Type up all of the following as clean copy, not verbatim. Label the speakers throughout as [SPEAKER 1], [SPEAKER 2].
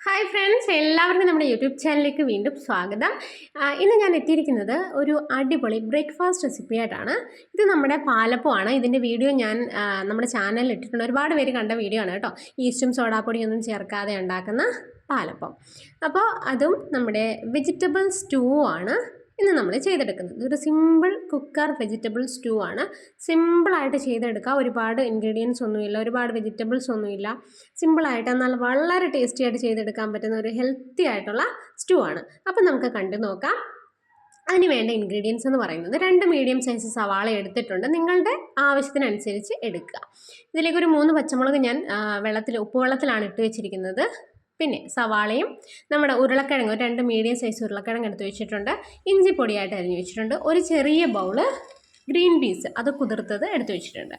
[SPEAKER 1] Hi friends, എല്ലാവർക്കും നമ്മുടെ YouTube ചാനലിലേക്ക് വീണ്ടും സ്വാഗതം. ഇന്ന് ഞാൻ എത്തിയിരിക്കുന്നത് ഒരു അടിപൊളി ബ്രേക്ക്ഫാസ്റ്റ് റെസിപ്പി ആയിട്ടാണ്. ഇത് നമ്മുടെ പാലപ്പമാണ്. ഇതിൻ്റെ വീഡിയോ ഞാൻ നമ്മുടെ ചാനലിൽ ഇട്ടിട്ടുണ്ട്. ഒരുപാട് പേര് കണ്ട വീഡിയോ ആണ് കേട്ടോ. ഈസ്റ്റും സോഡാപ്പൊടിയൊന്നും ചേർക്കാതെ ഉണ്ടാക്കുന്ന പാലപ്പം. അപ്പോൾ അതും നമ്മുടെ വെജിറ്റബിൾ സ്റ്റൂ ആണ് ഇന്ന് നമ്മൾ ചെയ്തെടുക്കുന്നത്. ഒരു സിമ്പിൾ കുക്കർ വെജിറ്റബിൾ സ്റ്റൂ ആണ്. സിമ്പിളായിട്ട് ചെയ്തെടുക്കുക. ഒരുപാട് ഇൻഗ്രീഡിയൻസ് ഒന്നുമില്ല, ഒരുപാട് വെജിറ്റബിൾസ് ഒന്നുമില്ല. സിമ്പിളായിട്ട് എന്നാൽ വളരെ ടേസ്റ്റി ആയിട്ട് ചെയ്തെടുക്കാൻ പറ്റുന്ന ഒരു ഹെൽത്തി ആയിട്ടുള്ള സ്റ്റൂ ആണ്. അപ്പം നമുക്ക് കണ്ടു നോക്കാം. അതിന് വേണ്ട ഇൻഗ്രീഡിയൻസ് എന്ന് പറയുന്നത് 2 മീഡിയം സൈസ് സവാള എടുത്തിട്ടുണ്ട്. നിങ്ങളുടെ ആവശ്യത്തിനനുസരിച്ച് എടുക്കുക. ഇതിലേക്ക് ഒരു 3 പച്ചമുളക് ഞാൻ ഉപ്പുവെള്ളത്തിലാണ് ഇട്ട് വെച്ചിരിക്കുന്നത്. പിന്നെ സവാളയും നമ്മുടെ ഉരുളക്കിഴങ്ങ് 2 മീഡിയം സൈസ് ഉരുളക്കിഴങ്ങ് എടുത്ത് വെച്ചിട്ടുണ്ട്. ഇഞ്ചി പൊടിയായിട്ട് അരിഞ്ഞ് വെച്ചിട്ടുണ്ട്. ഒരു ചെറിയ ബൗള് ഗ്രീൻ പീസ് അത് കുതിർത്തത് എടുത്ത് വെച്ചിട്ടുണ്ട്.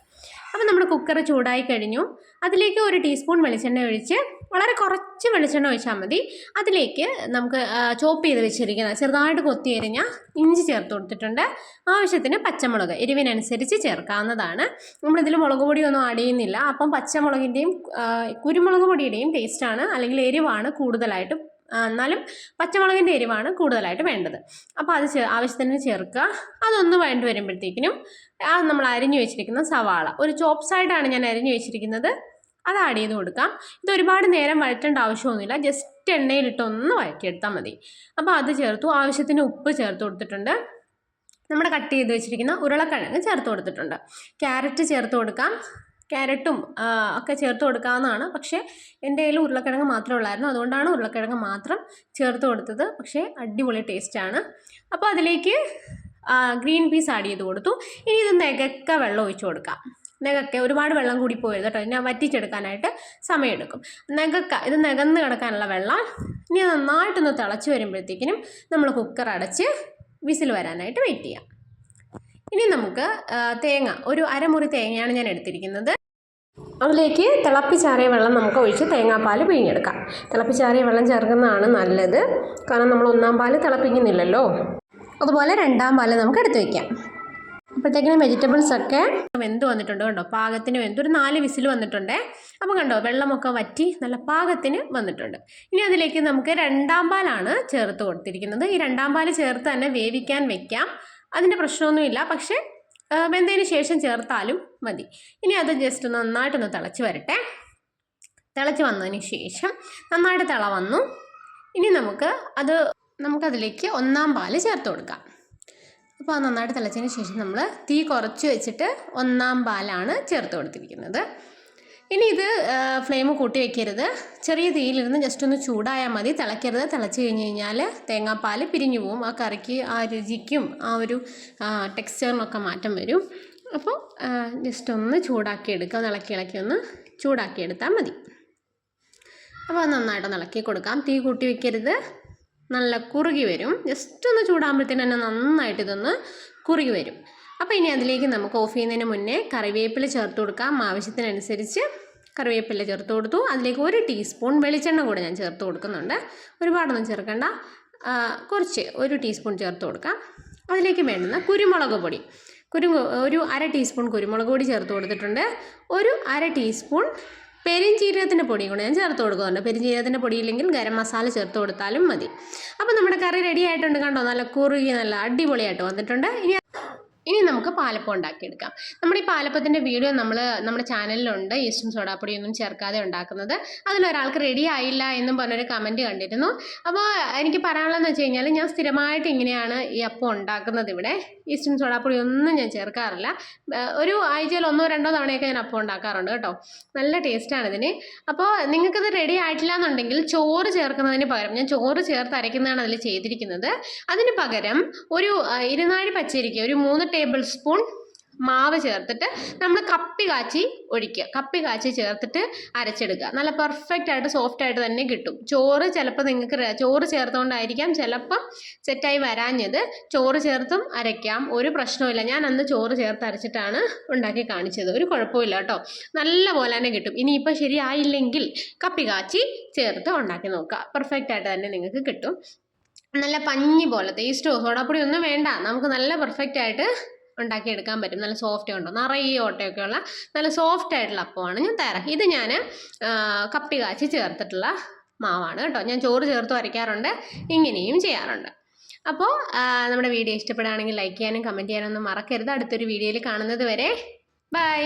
[SPEAKER 1] അപ്പോൾ നമ്മുടെ കുക്കർ ചൂടായി കഴിഞ്ഞു. അതിലേക്ക് 1 ടീസ്പൂൺ വെളിച്ചെണ്ണ ഒഴിച്ച്, വളരെ കുറച്ച് വെളിച്ചെണ്ണ ഒഴിച്ചാൽ മതി. അതിലേക്ക് നമുക്ക് ചോപ്പ് ചെയ്ത് വെച്ചിരിക്കുന്ന ചെറുതായിട്ട് കൊത്തി എരിഞ്ഞ ഇഞ്ചി ചേർത്ത് കൊടുത്തിട്ടുണ്ട്. ആവശ്യത്തിന് പച്ചമുളക് എരിവിനനുസരിച്ച് ചേർക്കാവുന്നതാണ്. നമ്മളിതിൽ മുളക് പൊടിയൊന്നും ആഡ് ചെയ്യുന്നില്ല. അപ്പം പച്ചമുളകിൻ്റെയും കുരുമുളക് പൊടിയുടെയും ടേസ്റ്റാണ്, അല്ലെങ്കിൽ എരിവാണ് കൂടുതലായിട്ട്. എന്നാലും പച്ചമുളകിൻ്റെ എരിവാണ് കൂടുതലായിട്ട് വേണ്ടത്. അപ്പോൾ അത് ആവശ്യത്തിന് ചേർക്കുക. അതൊന്ന് വേണ്ടി വരുമ്പോഴത്തേക്കിനും നമ്മൾ അരിഞ്ഞു വെച്ചിരിക്കുന്ന സവാള, ഒരു ചോപ്പ് സൈഡാണ് ഞാൻ അരിഞ്ഞു വെച്ചിരിക്കുന്നത്, അത് ആഡ് ചെയ്ത് കൊടുക്കാം. ഇത് ഒരുപാട് നേരം വഴറ്റേണ്ട ആവശ്യമൊന്നുമില്ല, ജസ്റ്റ് എണ്ണയിലിട്ടൊന്ന് വഴറ്റിയെടുത്താൽ മതി. അപ്പോൾ അത് ചേർത്തു. ആവശ്യത്തിന് ഉപ്പ് ചേർത്ത് കൊടുത്തിട്ടുണ്ട്. നമ്മുടെ കട്ട് ചെയ്ത് വെച്ചിരിക്കുന്ന ഉരുളക്കിഴങ്ങ് ചേർത്ത് കൊടുത്തിട്ടുണ്ട്. ക്യാരറ്റ് ചേർത്ത് കൊടുക്കാം. ക്യാരറ്റും ഒക്കെ ചേർത്ത് കൊടുക്കാവുന്നതാണ്. പക്ഷേ എൻ്റെ കയ്യിൽ ഉരുളക്കിഴങ്ങ് മാത്രമേ ഉള്ളായിരുന്നു, അതുകൊണ്ടാണ് ഉരുളക്കിഴങ്ങ് മാത്രം ചേർത്ത് കൊടുത്തത്. പക്ഷേ അടിപൊളി ടേസ്റ്റാണ്. അപ്പോൾ അതിലേക്ക് ഗ്രീൻ പീസ് ആഡ് ചെയ്ത് കൊടുത്തു. ഇനി ഇത് നെകക്ക വെള്ളം ഒഴിച്ച് കൊടുക്കാം. നെകക്ക ഒരുപാട് വെള്ളം കൂടി പോയത് കേട്ടോ, ഇതിനെ വറ്റിച്ചെടുക്കാനായിട്ട് സമയമെടുക്കും. ഇത് നെകന്ന് കിടക്കാനുള്ള വെള്ളം. ഇനി നന്നായിട്ടൊന്ന് തിളച്ച് വരുമ്പോഴത്തേക്കിനും നമ്മൾ കുക്കർ അടച്ച് വിസിൽ വരാനായിട്ട് വെയിറ്റ് ചെയ്യാം. ഇനി നമുക്ക് തേങ്ങ, ഒരു അരമുറി തേങ്ങയാണ് ഞാൻ എടുത്തിരിക്കുന്നത്. അതിലേക്ക് തിളപ്പിച്ചാറിയ വെള്ളം നമുക്ക് ഒഴിച്ച് തേങ്ങാപ്പാൽ പിഴിഞ്ഞെടുക്കാം. തിളപ്പിച്ചാറിയ വെള്ളം ചേർക്കുന്നതാണ് നല്ലത്, കാരണം നമ്മൾ 1-ാം പാൽ തിളപ്പിക്കുന്നില്ലല്ലോ. അതുപോലെ 2-ാം പാൽ നമുക്ക് എടുത്ത് വയ്ക്കാം. അപ്പോഴത്തേക്കിനും വെജിറ്റബിൾസൊക്കെ വെന്ത് വന്നിട്ടുണ്ട് കണ്ടോ, പാകത്തിന് വെന്ത്. ഒരു 4 വിസിൽ വന്നിട്ടുണ്ട്. അപ്പോൾ കണ്ടോ, വെള്ളമൊക്കെ വറ്റി നല്ല പാകത്തിന് വന്നിട്ടുണ്ട്. ഇനി അതിലേക്ക് നമുക്ക് 2-ാം പാലാണ് ചേർത്ത് കൊടുത്തിരിക്കുന്നത്. ഈ 2-ാം പാൽ ചേർത്ത് തന്നെ വേവിക്കാൻ വെക്കാം, അതിൻ്റെ പ്രശ്നമൊന്നുമില്ല. പക്ഷേ വെന്തതിന് ശേഷം ചേർത്താലും മതി. ഇനി അത് ജസ്റ്റ് നന്നായിട്ടൊന്ന് തിളച്ച് വരട്ടെ. തിളച്ച് വന്നതിന് ശേഷം നന്നായിട്ട് തിള വന്നു. ഇനി നമുക്കതിലേക്ക് 1-ാം പാൽ ചേർത്ത് കൊടുക്കാം. അപ്പോൾ അത് നന്നായിട്ട് തിളച്ചതിന് ശേഷം നമ്മൾ തീ കുറച്ച് വെച്ചിട്ട് 1-ാം പാലാണ് ചേർത്ത് കൊടുത്തിരിക്കുന്നത്. ഇനി ഇത് ഫ്ലെയിം കൂട്ടി വയ്ക്കരുത്, ചെറിയ തീയിലിരുന്ന് ജസ്റ്റ് ഒന്ന് ചൂടായാൽ മതി, തിളയ്ക്കരുത്. തിളച്ച് കഴിഞ്ഞ് കഴിഞ്ഞാൽ തേങ്ങാപ്പാൽ പിരിഞ്ഞു പോവും. ആ കറിക്ക്, ആ രുചിക്കും ആ ഒരു ടെക്സ്ചറിനൊക്കെ മാറ്റം വരും. അപ്പോൾ ജസ്റ്റ് ഒന്ന് ചൂടാക്കി എടുക്കുക, ഇളക്കി ഒന്ന് ചൂടാക്കി എടുത്താൽ മതി. അപ്പോൾ അത് നന്നായിട്ടൊന്ന് ഇളക്കി കൊടുക്കാം. തീ കൂട്ടി വയ്ക്കരുത്, നല്ല കുറുകി വരും. ജസ്റ്റ് ഒന്ന് ചൂടാകുമ്പോഴത്തേന് തന്നെ നന്നായിട്ട് ഇതൊന്ന് കുറുകി വരും. അപ്പോൾ ഇനി അതിലേക്ക് നമുക്ക് ഓഫ് ചെയ്യുന്നതിന് മുന്നേ കറിവേപ്പില ചേർത്ത് കൊടുക്കാം. ആവശ്യത്തിനനുസരിച്ച് കറിവേപ്പില ചേർത്ത് കൊടുത്തു. അതിലേക്ക് 1 ടീസ്പൂൺ വെളിച്ചെണ്ണ കൂടെ ഞാൻ ചേർത്ത് കൊടുക്കുന്നുണ്ട്. ഒരുപാടൊന്നും ചേർക്കണ്ട, കുറച്ച് 1 ടീസ്പൂൺ ചേർത്ത് കൊടുക്കാം. അതിലേക്ക് വേണ്ടുന്ന കുരുമുളക് പൊടി, ഒരു 1/2 ടീസ്പൂൺ കുരുമുളക് പൊടി ചേർത്ത് കൊടുത്തിട്ടുണ്ട്. ഒരു 1/2 ടീസ്പൂൺ പെരിഞ്ജീരകത്തിൻ്റെ പൊടിയും കൂടെ ഞാൻ ചേർത്ത് കൊടുക്കുന്നുണ്ട്. പെരിഞ്ജീരകത്തിൻ്റെ പൊടിയില്ലെങ്കിൽ ഗരം മസാല ചേർത്ത് കൊടുത്താലും മതി. അപ്പോൾ നമ്മുടെ കറി റെഡി ആയിട്ടുണ്ട് കണ്ടോ, നല്ല കുറുകി നല്ല അടിപൊളിയായിട്ട് വന്നിട്ടുണ്ട്. ഇനി നമുക്ക് പാലപ്പം ഉണ്ടാക്കിയെടുക്കാം. നമ്മുടെ ഈ പാലപ്പത്തിൻ്റെ വീഡിയോ നമ്മുടെ ചാനലിലുണ്ട്, ഈസ്റ്റും സോഡാപ്പൊടിയൊന്നും ചേർക്കാതെ ഉണ്ടാക്കുന്നത്. അതിലൊരാൾക്ക് റെഡി ആയില്ല എന്നും പറഞ്ഞൊരു കമൻറ്റ് കണ്ടിരുന്നു. അപ്പോൾ എനിക്ക് പറയാനുള്ളതെന്ന് വെച്ച് കഴിഞ്ഞാൽ, ഞാൻ സ്ഥിരമായിട്ട് ഇങ്ങനെയാണ് ഈ അപ്പം ഉണ്ടാക്കുന്നത്. ഇവിടെ ഈസ്റ്റും സോഡാപ്പൊടിയൊന്നും ഞാൻ ചേർക്കാറില്ല. ഒരു ആഴ്ചയിൽ 1-2 തവണയൊക്കെ ഞാൻ അപ്പം ഉണ്ടാക്കാറുണ്ട് കേട്ടോ. നല്ല ടേസ്റ്റാണ് ഇതിന്. അപ്പോൾ നിങ്ങൾക്കിത് റെഡി ആയിട്ടില്ല എന്നുണ്ടെങ്കിൽ ചോറ് ചേർക്കുന്നതിന് പകരം, ഞാൻ ചോറ് ചേർത്ത് അരയ്ക്കുന്നതാണ് അതിൽ ചെയ്തിരിക്കുന്നത്. അതിന് പകരം ഒരു 2 പച്ചരിക്ക് ഒരു 3 ടേബിൾ സ്പൂൺ മാവ് ചേർത്തിട്ട് നമ്മൾ കപ്പി കാച്ചി ഒഴിക്കുക. കപ്പി കാച്ചി ചേർത്തിട്ട് അരച്ചെടുക്കുക. നല്ല പെർഫെക്റ്റ് ആയിട്ട് സോഫ്റ്റ് ആയിട്ട് തന്നെ കിട്ടും. ചോറ് ചിലപ്പോൾ നിങ്ങൾക്ക് ചോറ് ചേർത്തുകൊണ്ടായിരിക്കാം ചിലപ്പം സെറ്റായി വരാഞ്ഞത്. ചോറ് ചേർത്തും അരയ്ക്കാം, ഒരു പ്രശ്നവുമില്ല. ഞാൻ അന്ന് ചോറ് ചേർത്ത് അരച്ചിട്ടാണ് ഉണ്ടാക്കി കാണിച്ചത്, ഒരു കുഴപ്പമില്ല കേട്ടോ. നല്ല പോലെ തന്നെ കിട്ടും. ഇനിയിപ്പോൾ ശരിയായില്ലെങ്കിൽ കപ്പി കാച്ചി ചേർത്ത് ഉണ്ടാക്കി നോക്കുക, പെർഫെക്റ്റ് ആയിട്ട് തന്നെ നിങ്ങൾക്ക് കിട്ടും. നല്ല പഞ്ഞി പോലത്തെ, ഈസ്റ്റോ സോഡാപ്പൊടി ഒന്നും വേണ്ട, നമുക്ക് നല്ല പെർഫെക്റ്റ് ആയിട്ട് ഉണ്ടാക്കിയെടുക്കാൻ പറ്റും. നല്ല സോഫ്റ്റ് ഉണ്ടോ, നിറയെ ഓട്ടയൊക്കെയുള്ള നല്ല സോഫ്റ്റ് ആയിട്ടുള്ള അപ്പമാണ് ഞാൻ തയ്യാറാക്കി. ഇത് ഞാൻ കപ്പി കാച്ചി ചേർത്തിട്ടുള്ള മാവാണ് കേട്ടോ. ഞാൻ ചോറ് ചേർത്ത് അരയ്ക്കാറുണ്ട്, ഇങ്ങനെയും ചെയ്യാറുണ്ട്. അപ്പോൾ നമ്മുടെ വീഡിയോ ഇഷ്ടപ്പെടുകയാണെങ്കിൽ ലൈക്ക് ചെയ്യാനും കമൻറ്റ് ചെയ്യാനൊന്നും മറക്കരുത്. അടുത്തൊരു വീഡിയോയിൽ കാണുന്നത് വരെ ബൈ.